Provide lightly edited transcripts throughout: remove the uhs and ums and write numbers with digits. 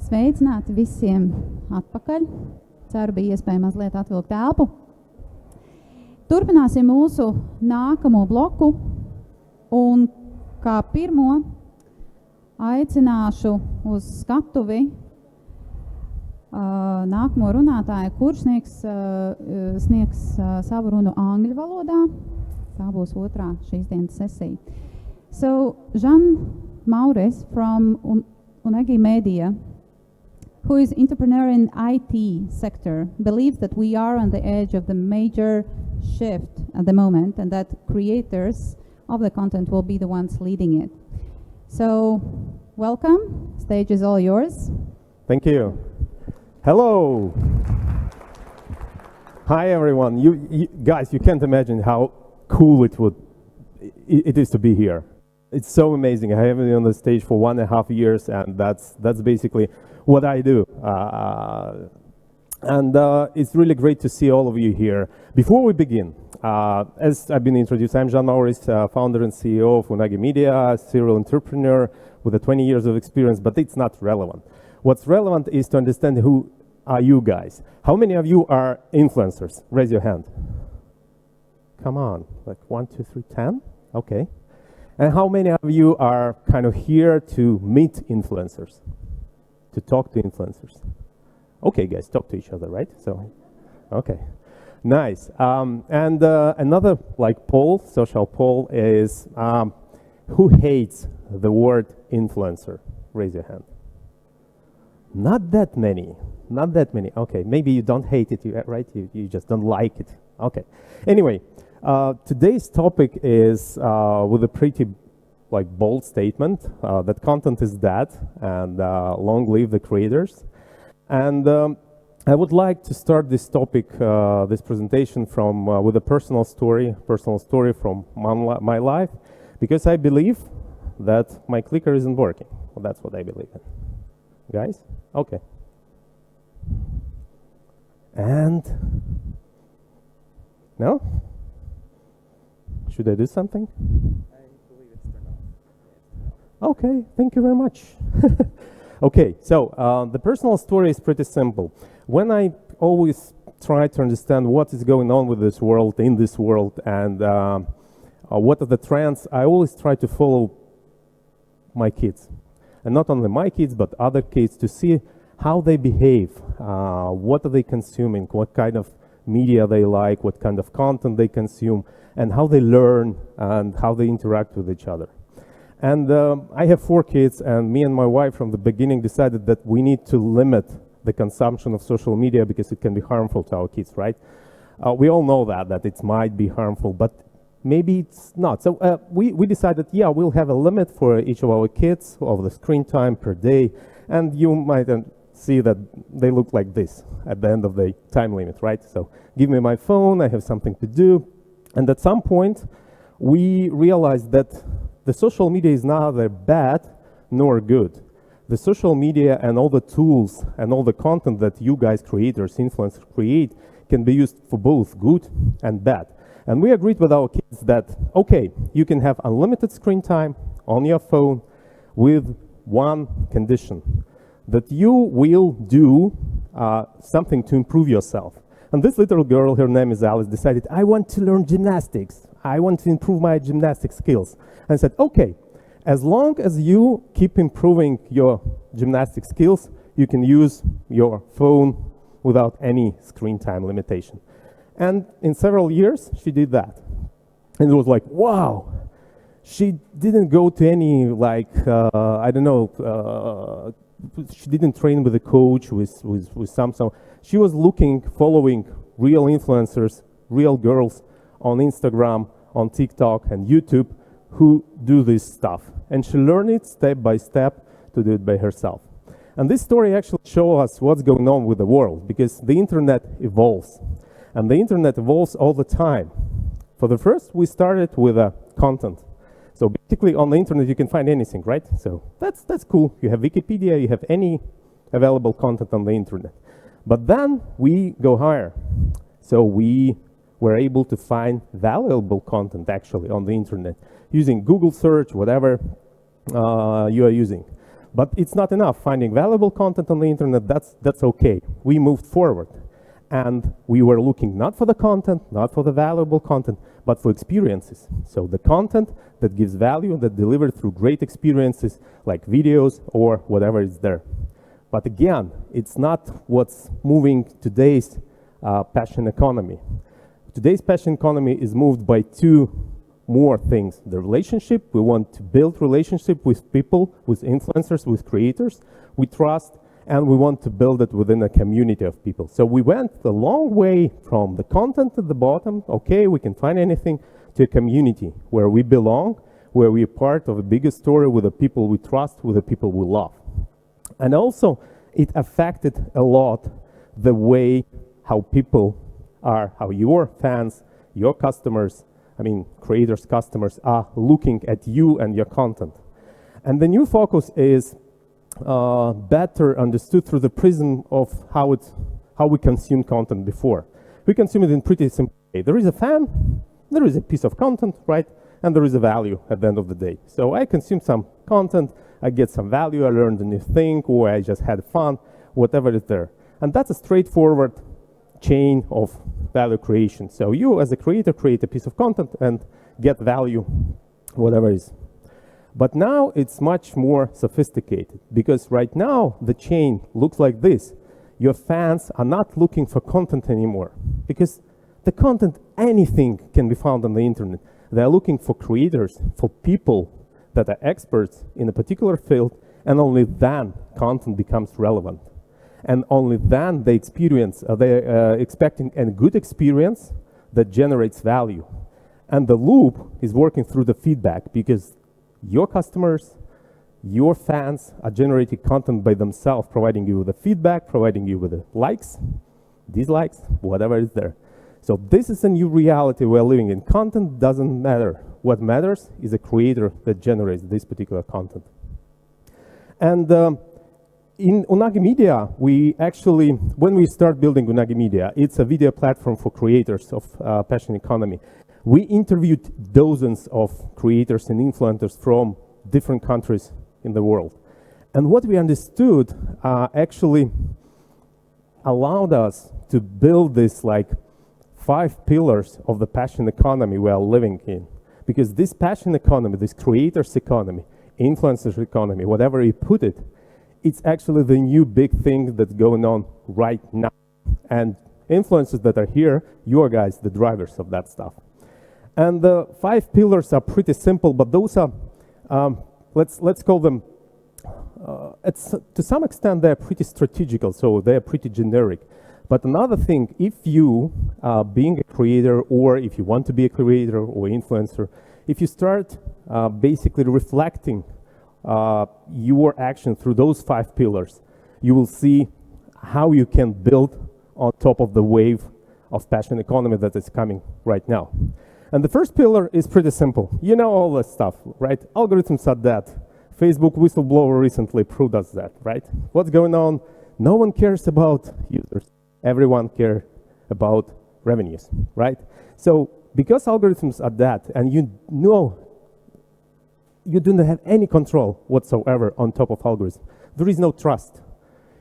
Sveicināti visiem atpakaļ. Ceru, bija iespēja mazliet atvilkt elpu. Turpināsim mūsu nākamo bloku un kā pirmo aicināšu uz skatuvi nākamo runātāju, kurš sniegs savu runu angļu valodā. Tā būs otrā šīs dienas sesija. So, Mauris from UNAGI Media, who is entrepreneur in IT sector, believes that we are on the edge of the major shift at the moment and that creators of the content will be the ones leading it. So, welcome. Stage is all yours. Thank you. Hello. Hi, everyone. You guys, you can't imagine how cool it is to be here. It's so amazing. I have been on the stage for 1.5 years, and that's basically what I do. It's really great to see all of you here. Before we begin, as I've been introduced, I'm Mauris, founder and CEO of UNAGI Media, a serial entrepreneur with 20 years of experience, but it's not relevant. What's relevant is to understand who are you guys. How many of you are influencers? Raise your hand. Come on, like 1, 2, 3, 10? Okay. And how many of you are kind of here to meet influencers, to talk to influencers? Okay, guys, talk to each other, right? So, okay, nice. Another poll, social poll, is who hates the word influencer? Raise your hand. Not that many. Not that many. Okay, maybe you don't hate it, right? You just don't like it. Okay. Anyway. Today's topic is with a pretty bold statement that content is dead and long live the creators. And I would like to start this topic, this presentation from with a personal story from my life, because I believe that my clicker isn't working. Well, that's what I believe in. Guys? Okay. And no? Should I do something? I believe it's turned off. Okay, thank you very much. Okay, so the personal story is pretty simple. When I always try to understand what is going on with this world, in this world, and what are the trends, I always try to follow my kids. And not only my kids, but other kids, to see how they behave, what are they consuming, what kind of media they like, what kind of content they consume, and how they learn and how they interact with each other. And I have 4 kids, and me and my wife from the beginning decided that we need to limit the consumption of social media because it can be harmful to our kids, right? We all know that it might be harmful, but maybe it's not. So we decided, yeah, we'll have a limit for each of our kids of the screen time per day, and you might see that they look like this at the end of the time limit, right? So give me my phone, I have something to do. And at some point, we realized that the social media is neither bad nor good. The social media and all the tools and all the content that you guys creators, influencers create can be used for both good and bad. And we agreed with our kids that, okay, you can have unlimited screen time on your phone with one condition, that you will do something to improve yourself. And this little girl, her name is Alice, decided, I want to learn gymnastics. I want to improve my gymnastic skills. And I said, okay, as long as you keep improving your gymnastic skills, you can use your phone without any screen time limitation. And in several years, she did that. And it was like, wow. She didn't go to any, she didn't train with a coach, with some. She was following real influencers, real girls on Instagram, on TikTok and YouTube who do this stuff. And she learned it step by step to do it by herself. And this story actually shows us what's going on with the world, because the internet evolves. And the internet evolves all the time. For the first, we started with content. So basically on the internet you can find anything, right? So that's cool. You have Wikipedia, you have any available content on the internet. But then we go higher. So we were able to find valuable content actually on the internet using Google search, whatever you are using. But it's not enough. Finding valuable content on the internet, that's okay. We moved forward. And we were looking not for the content, not for the valuable content, but for experiences. So the content that gives value, that delivered through great experiences, like videos or whatever is there. But again, it's not what's moving today's passion economy. Today's passion economy is moved by two more things. The relationship, we want to build relationship with people, with influencers, with creators we trust, and we want to build it within a community of people. So we went a long way from the content at the bottom, okay, we can find anything, to a community where we belong, where we're part of a bigger story with the people we trust, with the people we love. And also, it affected a lot the way how people are, how your fans, your customers, I mean, creators, customers are looking at you and your content. And the new focus is better understood through the prism of how we consume content before. We consume it in pretty simple way. There is a fan, there is a piece of content, right? And there is a value at the end of the day. So I consume some content, I get some value, I learned a new thing, or I just had fun, whatever is there. And that's a straightforward chain of value creation. So you as a creator create a piece of content and get value, whatever it is. But now it's much more sophisticated, because right now the chain looks like this. Your fans are not looking for content anymore, because the content, anything can be found on the internet. They're looking for creators, for people that are experts in a particular field, and only then content becomes relevant. And only then they're expecting a good experience that generates value. And the loop is working through the feedback, because your customers, your fans are generating content by themselves, providing you with the feedback, providing you with the likes, dislikes, whatever is there. So this is a new reality we're living in. Content doesn't matter. What matters is a creator that generates this particular content. And in UNAGI Media, we actually, when we start building UNAGI Media, it's a video platform for creators of passion economy. We interviewed dozens of creators and influencers from different countries in the world. And what we understood actually allowed us to build this like 5 pillars of the passion economy we are living in. Because this passion economy, this creators economy, influencers economy, whatever you put it, it's actually the new big thing that's going on right now. And influencers that are here, you are guys, the drivers of that stuff. And the 5 pillars are pretty simple, but those are, let's call them, to some extent they're pretty strategical, so they're pretty generic. But another thing, if you, being a creator, or if you want to be a creator or influencer, if you start basically reflecting your action through those 5 pillars, you will see how you can build on top of the wave of passion economy that is coming right now. And the first pillar is pretty simple. You know all this stuff, right? Algorithms are dead. Facebook whistleblower recently proved us that, right? What's going on? No one cares about users. Everyone cares about revenues, right? So because algorithms are dead, and you know you do not have any control whatsoever on top of algorithms, there is no trust.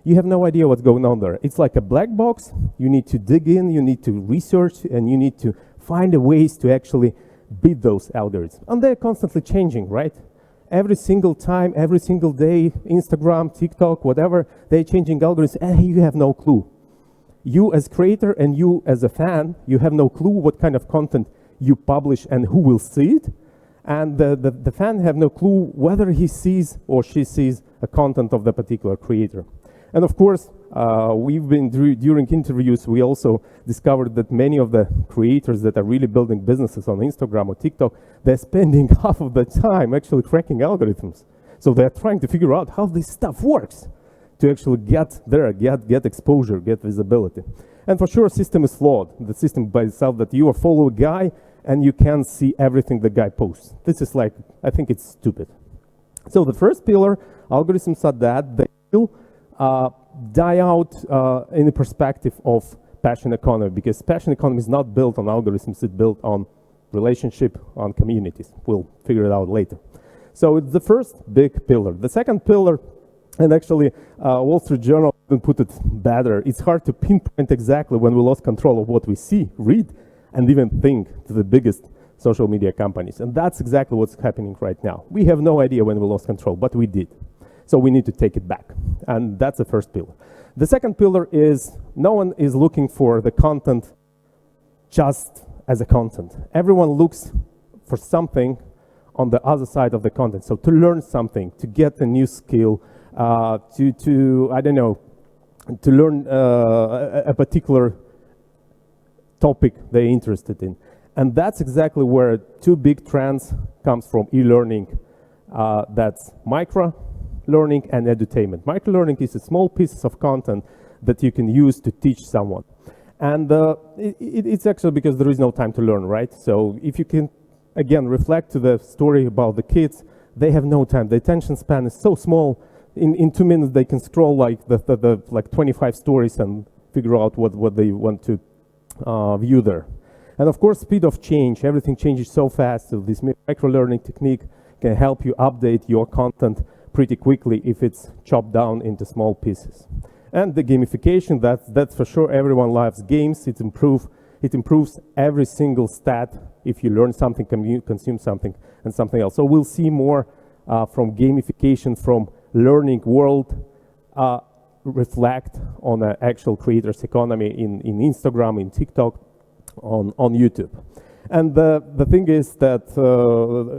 You have no idea what's going on there. It's like a black box. You need to dig in, you need to research, and you need to find a ways to actually beat those algorithms. And they're constantly changing, right? Every single time, every single day, Instagram, TikTok, whatever, they're changing algorithms, and you have no clue. You as creator and you as a fan, you have no clue what kind of content you publish and who will see it. And the fan have no clue whether he sees or she sees a content of the particular creator. And of course, we've been during interviews, we also discovered that many of the creators that are really building businesses on Instagram or TikTok, they're spending half of the time actually cracking algorithms. So they're trying to figure out how this stuff works to actually get there, get exposure, get visibility. And for sure, system is flawed. The system by itself that you follow a guy and you can see everything the guy posts. This is like, I think it's stupid. So the first pillar, algorithms are dead. They will die out in the perspective of passion economy, because passion economy is not built on algorithms, it's built on relationship, on communities. We'll figure it out later. So it's the first big pillar. The second pillar And actually, Wall Street Journal even put it better. It's hard to pinpoint exactly when we lost control of what we see, read, and even think to the biggest social media companies. And that's exactly what's happening right now. We have no idea when we lost control, but we did. So we need to take it back. And that's the first pillar. The second pillar is no one is looking for the content just as a content. Everyone looks for something on the other side of the content. So to learn something, to get a new skill, to I don't know, to learn a particular topic they're interested in. And that's exactly where two big trends comes from e-learning. That's micro-learning and edutainment. Micro-learning is a small pieces of content that you can use to teach someone. And it's actually because there is no time to learn, right? So if you can, again, reflect to the story about the kids, they have no time. The attention span is so small. In 2 minutes, they can scroll like like 25 stories and figure out what they want to view there. And of course, speed of change. Everything changes so fast. So this micro-learning technique can help you update your content pretty quickly if it's chopped down into small pieces. And the gamification, that's for sure. Everyone loves games. It improves every single stat if you learn something, consume something, and something else. So we'll see more from gamification, from learning world, reflect on an actual creators economy in Instagram, in TikTok, on YouTube. And the thing is that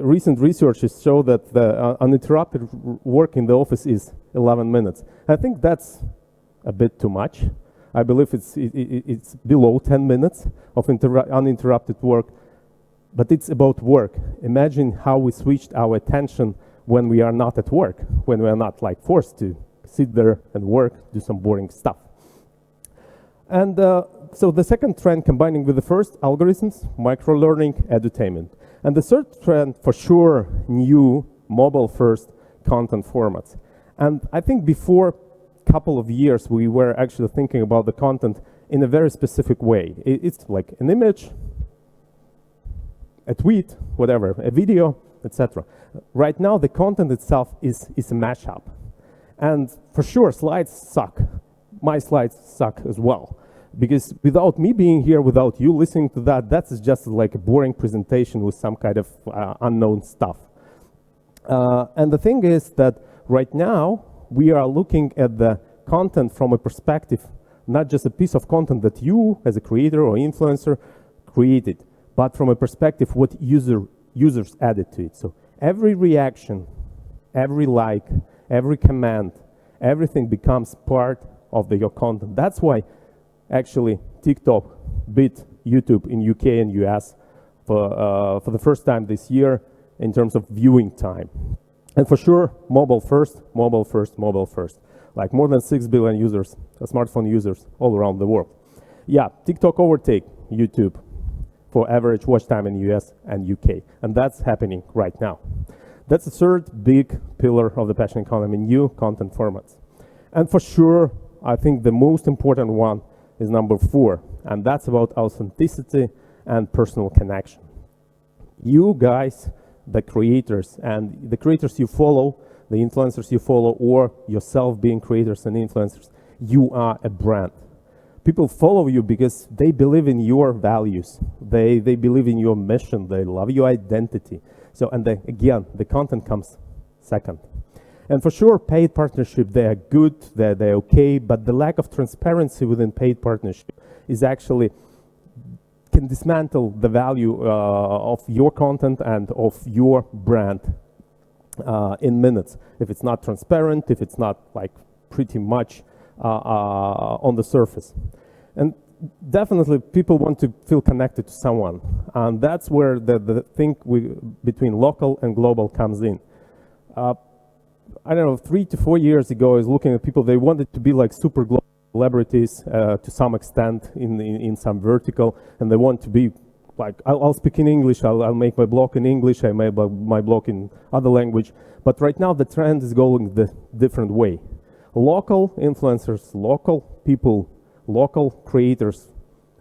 recent researches show that the uninterrupted work in the office is 11 minutes. I think that's a bit too much. I believe it's below 10 minutes of uninterrupted work, but it's about work. Imagine how we switched our attention when we are not at work, when we are not like forced to sit there and work, do some boring stuff. And so the second trend combining with the first, algorithms, micro-learning, edutainment. And the third trend, for sure, new mobile-first content formats. And I think before a couple of years, we were actually thinking about the content in a very specific way. It's like an image, a tweet, whatever, a video, etc. Right now, the content itself is a mashup. And for sure, slides suck. My slides suck as well. Because without me being here, without you listening to that, that's just like a boring presentation with some kind of unknown stuff. And the thing is that right now, we are looking at the content from a perspective, not just a piece of content that you, as a creator or influencer, created, but from a perspective what users added to it. So every reaction, every like, every comment, everything becomes part of your content. That's why actually TikTok beat YouTube in UK and US for the first time this year in terms of viewing time. And for sure, mobile first, mobile first, mobile first. Like more than 6 billion users, smartphone users all around the world. Yeah, TikTok overtake YouTube for average watch time in US and UK. And that's happening right now. That's the third big pillar of the passion economy, new content formats. And for sure, I think the most important one is number 4, and that's about authenticity and personal connection. You guys, the creators, and the creators you follow, the influencers you follow, or yourself being creators and influencers, you are a brand. People follow you because they believe in your values. They believe in your mission. They love your identity. So, and then again, the content comes second. And for sure, paid partnership, they are good, they're okay, but the lack of transparency within paid partnership is actually can dismantle the value of your content and of your brand in minutes. If it's not transparent, if it's not like pretty much on the surface. And definitely people want to feel connected to someone. And that's where the thing between local and global comes in. I don't know, 3 to 4 years ago, I was looking at people, they wanted to be like super global celebrities to some extent in some vertical, and they want to be like, I'll speak in English, I'll make my blog in English, I make my blog in other language. But right now the trend is going the different way. Local influencers, local people, local creators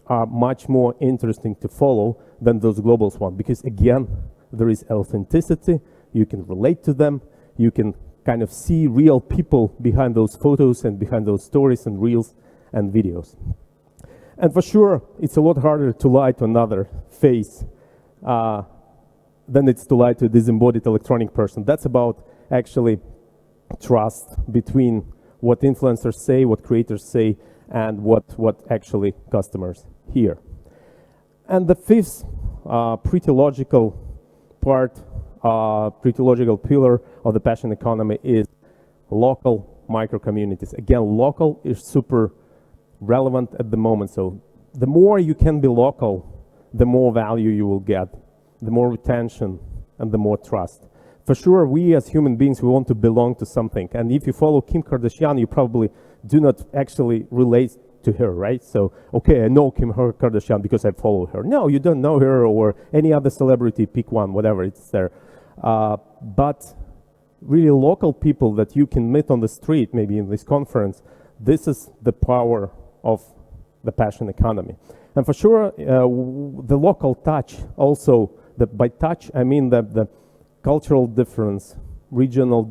are much more interesting to follow than those global ones, because again, there is authenticity, you can relate to them, you can kind of see real people behind those photos and behind those stories and reels and videos. And for sure, it's a lot harder to lie to another face than it's to lie to a disembodied electronic person. That's about actually trust between what influencers say, what creators say, and what actually customers hear. And the fifth pretty logical part, pretty logical pillar of the passion economy is local micro communities. Again, local is super relevant at the moment. So the more you can be local, the more value you will get, the more retention, and the more trust. For sure, we as human beings, we want to belong to something. And if you follow Kim Kardashian, you probably do not actually relate to her, right? So, okay, I know Kim Kardashian because I follow her. No, you don't know her or any other celebrity, pick one, whatever, it's there. But really local people that you can meet on the street, maybe in this conference, this is the power of the passion economy. And for sure, the local touch also, by touch, I mean the cultural difference, regional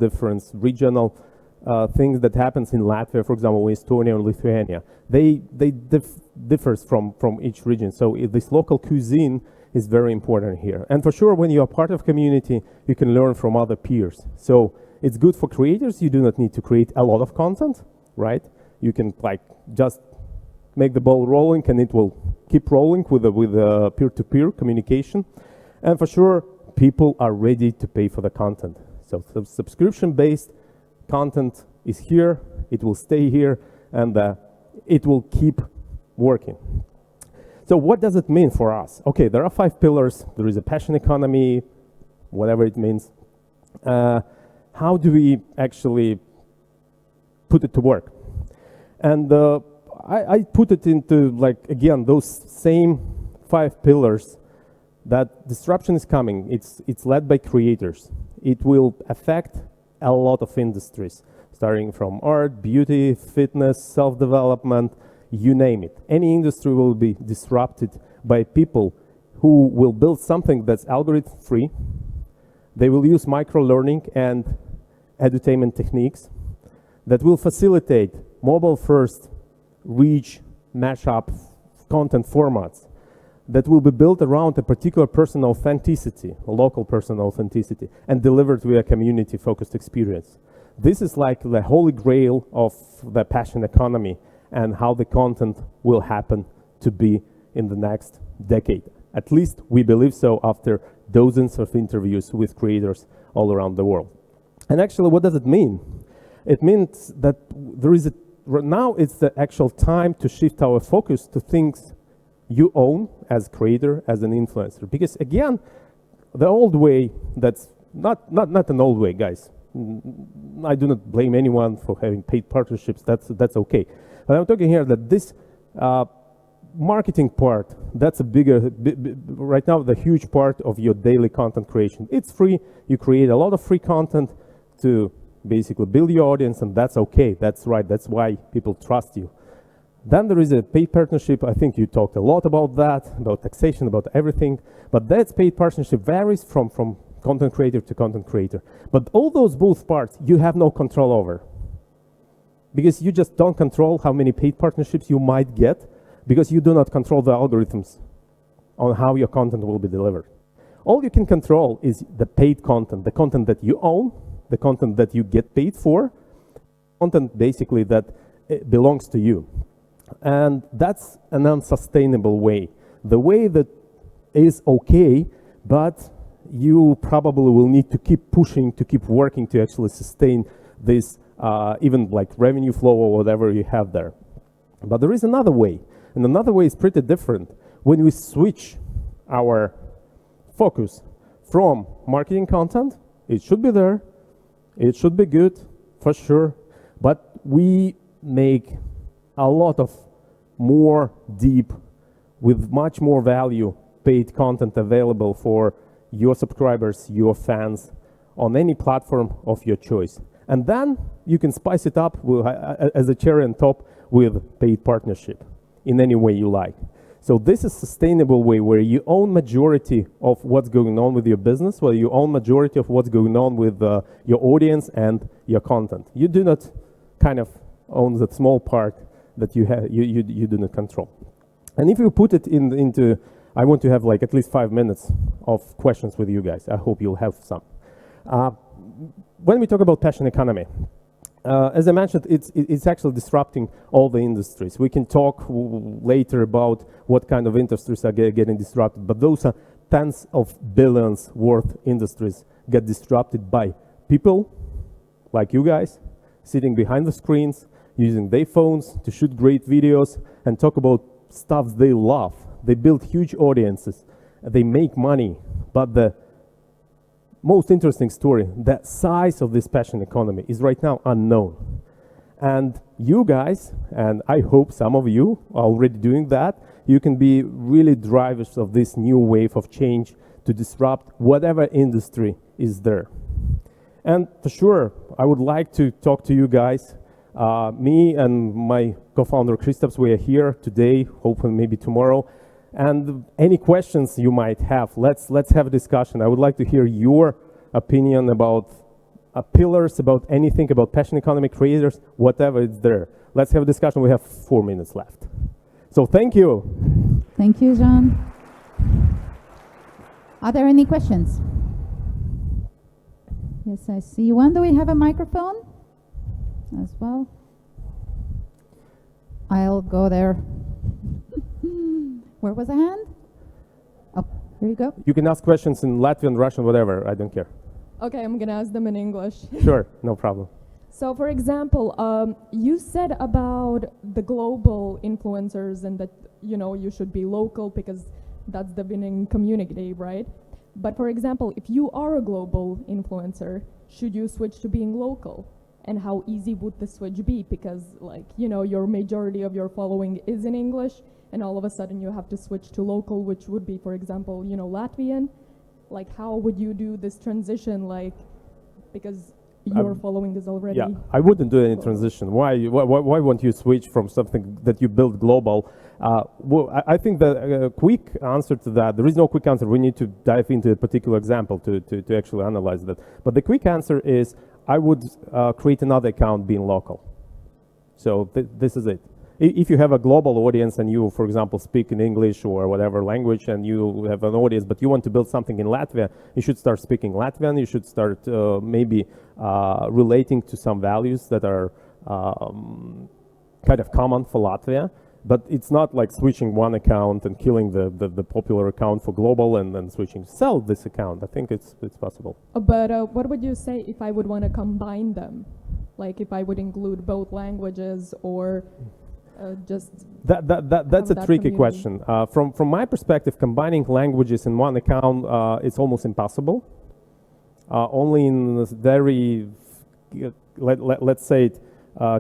things that happens in Latvia, for example, Estonia or Lithuania. They differs from each region. So this local cuisine is very important here. And for sure, when you are part of community, you can learn from other peers. So it's good for creators. You do not need to create a lot of content, right? You can like just make the ball rolling and it will keep rolling with peer-to-peer communication. And for sure, people are ready to pay for the content. So subscription-based content is here, it will stay here, and it will keep working. So what does it mean for us? Okay, there are 5 pillars. There is a passion economy, whatever it means. How do we actually put it to work? And I put it into, like, again, those same 5 pillars. That disruption is coming. It's led by creators. It will affect a lot of industries, starting from art, beauty, fitness, self-development, you name it. Any industry will be disrupted by people who will build something that's algorithm free. They will use micro-learning and edutainment techniques that will facilitate mobile-first, rich, mashup content formats that will be built around a particular person authenticity, a local person authenticity, and delivered via community-focused experience. This is like the holy grail of the passion economy and how the content will happen to be in the next decade. At least we believe so after dozens of interviews with creators all around the world. And actually, what does it mean? It means that there is now it's the actual time to shift our focus to things you own as creator, as an influencer. Because again, the old way, that's not an old way, guys. I do not blame anyone for having paid partnerships, that's okay. But I'm talking here that this marketing part, that's a bigger, right now, the huge part of your daily content creation. It's free, you create a lot of free content to basically build your audience, and that's okay, that's right, that's why people trust you. Then there is a paid partnership. I think you talked a lot about that, about taxation, about everything. But that paid partnership varies from content creator to content creator. But all those both parts, you have no control over. Because you just don't control how many paid partnerships you might get, because you do not control the algorithms on how your content will be delivered. All you can control is the paid content, the content that you own, the content that you get paid for, content basically that belongs to you. And that's an unsustainable way. The way that is okay, but you probably will need to keep pushing, to keep working to actually sustain this, even like revenue flow or whatever you have there. But there is another way, and another way is pretty different. When we switch our focus from marketing content, it should be there, it should be good, for sure, but we make a lot of more deep, with much more value, paid content available for your subscribers, your fans, on any platform of your choice. And then you can spice it up with, as a cherry on top with paid partnership in any way you like. So this is sustainable way where you own majority of what's going on with your business, where you own majority of what's going on with your audience and your content. You do not kind of own that small part that you do not control. And if you put it into, I want to have like at least 5 minutes of questions with you guys. I hope you'll have some. When we talk about passion economy, as I mentioned, it's actually disrupting all the industries. We can talk later about what kind of industries are getting disrupted, but those are tens of billions worth industries get disrupted by people like you guys sitting behind the screens, using their phones to shoot great videos and talk about stuff they love. They build huge audiences, they make money, but the most interesting story, the size of this passion economy is right now unknown. And you guys, and I hope some of you are already doing that, you can be really drivers of this new wave of change to disrupt whatever industry is there. And for sure, I would like to talk to you guys. Me and my co-founder Kristaps, we are here today, hopefully maybe tomorrow. And any questions you might have, let's have a discussion. I would like to hear your opinion about pillars, about anything, about passion economy creators, whatever is there. Let's have a discussion. We have 4 minutes left. So thank you. Thank you, John. Are there any questions? Yes, I see one. Do we have a microphone as well? I'll go there. Where was the hand? Oh, here you go. You can ask questions in Latvian, Russian, whatever. I don't care. Okay, I'm gonna ask them in English. Sure, no problem. So, for example, you said about the global influencers and that you should be local because that's the winning community, right? But for example, if you are a global influencer, should you switch to being local? And how easy would the switch be? Because your majority of your following is in English, and all of a sudden you have to switch to local, which would be, for example, Latvian. Like, how would you do this transition? Because your following is already. Yeah, I wouldn't do any transition. Why won't you switch from something that you build global? Well, I think the quick answer to that, there is no quick answer. We need to dive into a particular example to actually analyze that. But the quick answer is I would create another account being local. So this is it. If you have a global audience and you, for example, speak in English or whatever language and you have an audience, but you want to build something in Latvia, you should start speaking Latvian. You should start maybe relating to some values that are kind of common for Latvia. But it's not like switching one account and killing the popular account for global and then switching. Sell this account. I think it's possible. But what would you say if I would want to combine them? Like if I would include both languages or just that's a tricky community. question. From my perspective, combining languages in one account it's almost impossible. Only in very let's say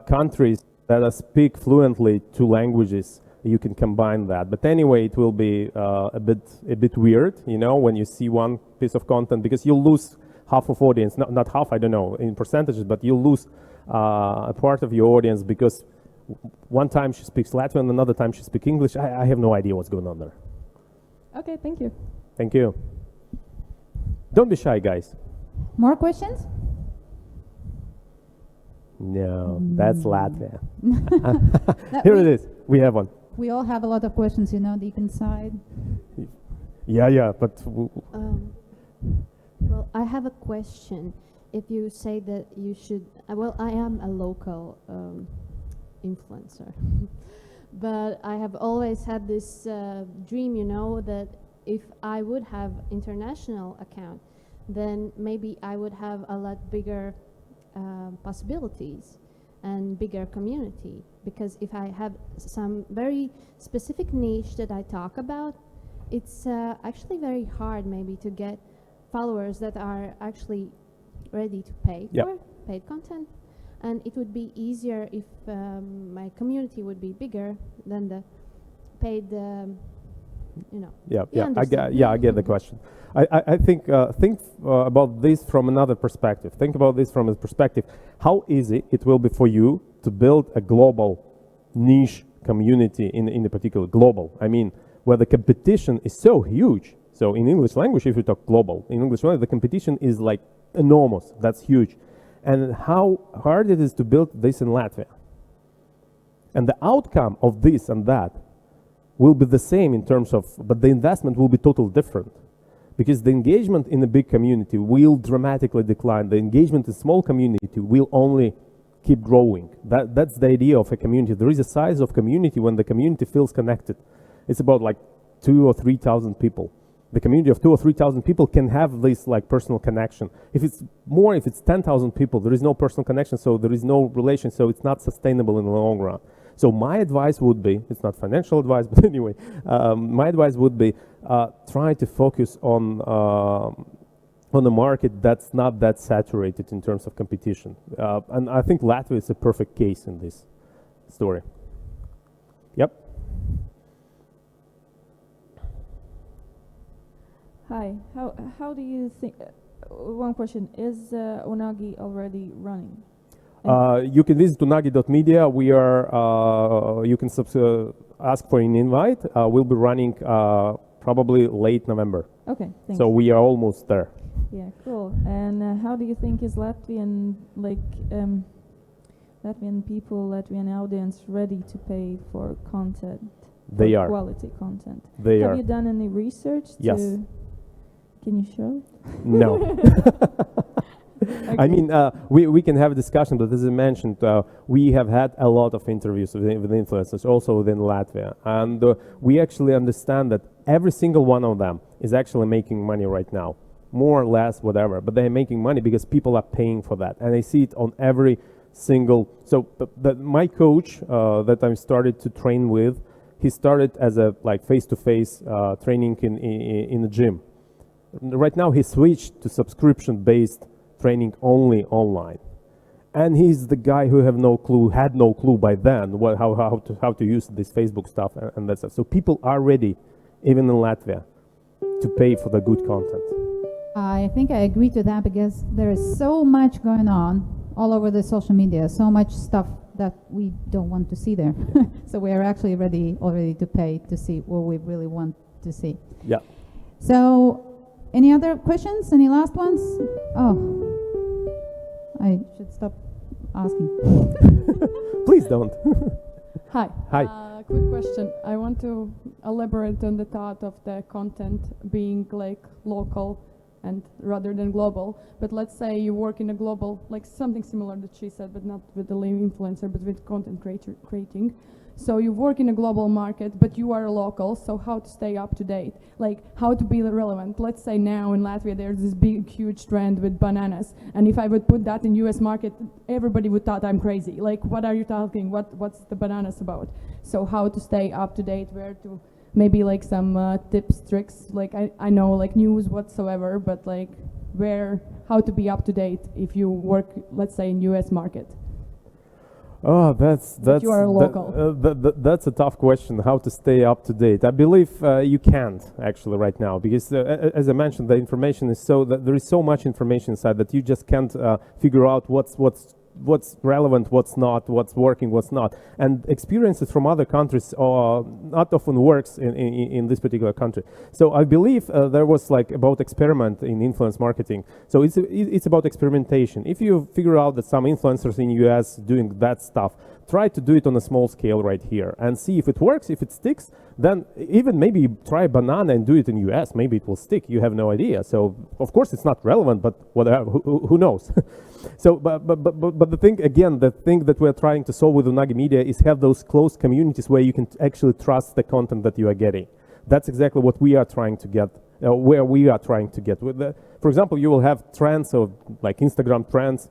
countries that speak fluently two languages, you can combine that. But anyway, it will be a bit weird, when you see one piece of content, because you'll lose half of audience. Not half, I don't know in percentages, but you'll lose a part of your audience because one time she speaks Latvian, another time she speaks English. I have no idea what's going on there. Okay, thank you. Thank you. Don't be shy, guys. More questions? No, that's Latvia. Here it is. We have one. We all have a lot of questions, deep inside. Yeah, but... Well, I have a question. If you say that you should... I am a local influencer. But I have always had this dream, that if I would have international account, then maybe I would have a lot bigger possibilities and bigger community. Because if I have some very specific niche that I talk about, it's actually very hard maybe to get followers that are actually ready to pay for paid content. And it would be easier if my community would be bigger than the paid, I get the question. I think about this from another perspective. Think about this from a perspective how easy it will be for you to build a global niche community in a particular global. I mean, where the competition is so huge. So in English language, if you talk global, in English language, the competition is like enormous. That's huge. And how hard it is to build this in Latvia. And the outcome of this and that will be the same in terms of, but the investment will be totally different. Because the engagement in a big community will dramatically decline. The engagement in small community will only keep growing. That's the idea of a community. There is a size of community when the community feels connected. It's about like 2,000 or 3,000 people. The community of 2,000 or 3,000 people can have this like personal connection. If it's more, if it's 10,000 people, there is no personal connection, so there is no relation, so it's not sustainable in the long run. So my advice would be, it's not financial advice, but anyway, my advice would be try to focus on a market that's not that saturated in terms of competition. And I think Latvia is a perfect case in this story. Yep. Hi, how do you think, one question, is UNAGI already running? You can visit unagi.media. We are, you can ask for an invite. We'll be running probably late November. Okay, thanks. So we are almost there. Yeah, cool. And how do you think is Latvian, like, Latvian people, Latvian audience ready to pay for content? They for are. Quality content. They Have are. you done any research? Yes. Can you show? No. Okay. I mean, we can have a discussion, but as I mentioned, we have had a lot of interviews with influencers, also within Latvia. And we actually understand that every single one of them is actually making money right now, more or less, whatever. But they're making money because people are paying for that. And I see it on every single. So my coach that I started to train with, he started as a like face-to-face training in the gym. Right now, he switched to subscription-based training only online, and he's the guy who had no clue by then how to use this Facebook stuff and that stuff. So people are ready, even in Latvia, to pay for the good content. I think I agree to that because there is so much going on all over the social media, so much stuff that we don't want to see there. So we are actually already to pay to see what we really want to see. Yeah. So, any other questions? Any last ones? Oh, I should stop asking. Please don't. Hi. Hi. Quick question. I want to elaborate on the thought of the content being like local and rather than global. But let's say you work in a global, like something similar that she said, but not with the influencer, but with content creating. So you work in a global market, but you are a local, so how to stay up to date? Like, how to be relevant? Let's say now in Latvia there's this big, huge trend with bananas, and if I would put that in US market, everybody would thought I'm crazy. Like, what are you talking? What's the bananas about? So how to stay up to date, where to, maybe like some tips, tricks, like I know like news whatsoever, but like how to be up to date if you work, let's say, in US market? Oh, that's you are a local. That's a tough question. How to stay up to date? I believe you can't actually right now because, as I mentioned, the information is there is so much information inside that you just can't figure out what's relevant, what's not, what's working, what's not. And experiences from other countries not often works in this particular country. So I believe there was like about experiment in influence marketing. So it's about experimentation. If you figure out that some influencers in US doing that stuff, try to do it on a small scale right here and see if it works, if it sticks. Then even maybe try banana and do it in US. Maybe it will stick. You have no idea. So of course it's not relevant, but whatever. Who knows? So, but the thing that we're trying to solve with UNAGI Media is have those close communities where you can actually trust the content that you are getting. That's exactly what we are trying to get. Where we are trying to get. For example, you will have trends of like Instagram trends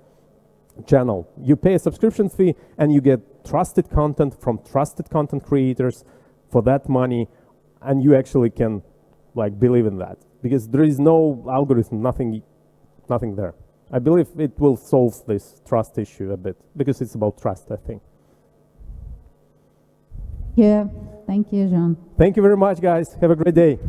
channel. You pay a subscription fee and you get trusted content from trusted content creators for that money, and you actually can like believe in that because there is no algorithm, nothing there. I believe it will solve this trust issue a bit because it's about trust, I think. Yeah, thank you, John. Thank you very much, guys. Have a great day.